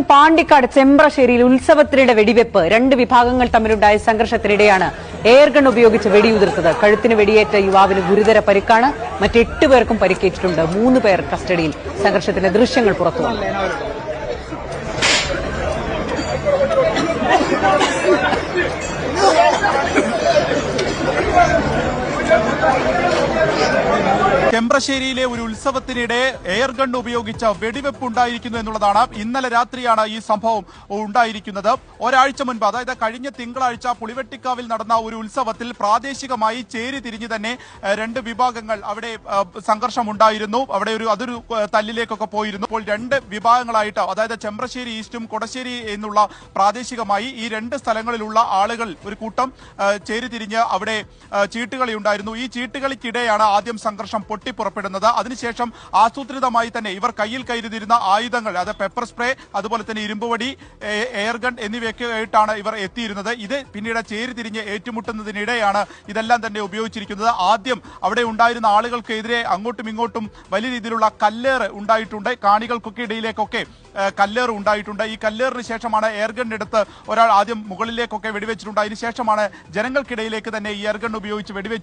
പാണ്ടിക്കാട് ചെമ്പ്രശ്ശേരിയിൽ ഉത്സവത്തിനിടെ വെടിവെപ്പ്. രണ്ട് വിഭാഗങ്ങൾ തമ്മിലുണ്ടായ സംഘർഷത്തിനിടെയാണ് എയർഗൺ ഉപയോഗിച്ച് വെടിയുതിർത്തത്. കഴുത്തിന് വെടിയേറ്റ യുവാവിന് ഗുരുതര പരിക്കാണ്. മറ്റ് 8 പേർക്കും പരിക്കേറ്റിട്ടുണ്ട്. 3 പേർ കസ്റ്റഡിയിൽ. സംഘർഷത്തിന്റെ ദൃശ്യങ്ങൾ പുറത്തുവന്നു. ചെമ്പ്രശ്ശേരിയിലെ ഒരു ഉത്സവത്തിനിടെ എയർഗൺ ഉപയോഗിച്ച വെടിവെപ്പ് ഉണ്ടായിരിക്കുന്നു എന്നുള്ളതാണ്. ഇന്നലെ രാത്രിയാണ് ഈ സംഭവം ഉണ്ടായിരിക്കുന്നത്. ഒരാഴ്ച മുൻപ്, അതായത് കഴിഞ്ഞ തിങ്കളാഴ്ച പുളിവെട്ടിക്കാവിൽ നടന്ന ഒരു ഉത്സവത്തിൽ പ്രാദേശികമായി ചേരി തിരിഞ്ഞ് തന്നെ രണ്ട് വിഭാഗങ്ങൾ അവിടെ സംഘർഷം ഉണ്ടായിരുന്നു. അവിടെ അതൊരു തല്ലിലേക്കൊക്കെ പോയിരുന്നു. അപ്പോൾ രണ്ട് വിഭാഗങ്ങളായിട്ട്, അതായത് ചെമ്പ്രശ്ശേരി ഈസ്റ്റും കൊടശ്ശേരി എന്നുള്ള പ്രാദേശികമായി ഈ രണ്ട് സ്ഥലങ്ങളിലുള്ള ആളുകൾ ഒരു കൂട്ടം ചേരി തിരിഞ്ഞ് അവിടെ ചീട്ടുകളി ഉണ്ടായിരുന്നു. ഈ ചീട്ടുകളിക്കിടെയാണ് ആദ്യം സംഘർഷം പൊട്ടിപ്പുറപ്പെടുന്നത്. അതിനുശേഷം ആസൂത്രിതമായി തന്നെ ഇവർ കയ്യിൽ കരുതിയിരുന്ന ആയുധങ്ങൾ, അത് പെപ്പർ സ്പ്രേ, അതുപോലെ തന്നെ ഇരുമ്പുവടി, എയർഗൺ എന്നിവയൊക്കെ ആയിട്ടാണ് ഇവർ എത്തിയിരുന്നത്. ഇത് പിന്നീട് ചേരി തിരിഞ്ഞ് ഏറ്റുമുട്ടുന്നതിനിടെയാണ് ഇതെല്ലാം തന്നെ ഉപയോഗിച്ചിരിക്കുന്നത്. ആദ്യം അവിടെ ഉണ്ടായിരുന്ന ആളുകൾക്കെതിരെ അങ്ങോട്ടും ഇങ്ങോട്ടും വലിയ രീതിയിലുള്ള കല്ലേറ് ഉണ്ടായിട്ടുണ്ട്. കാണികൾക്കൊക്കെ ഇടയിലേക്കൊക്കെ കല്ലേറ് ഉണ്ടായിട്ടുണ്ട്. ഈ കല്ലേറിന് ശേഷമാണ് എയർഗൺ എടുത്ത് ഒരാൾ ആദ്യം മുകളിലേക്കൊക്കെ വെടിവെച്ചിട്ടുണ്ട്. അതിനുശേഷമാണ് ജനങ്ങൾക്കിടയിലേക്ക് തന്നെ ഈ എയർഗൺ ഉപയോഗിച്ച് വെടിവെച്ച്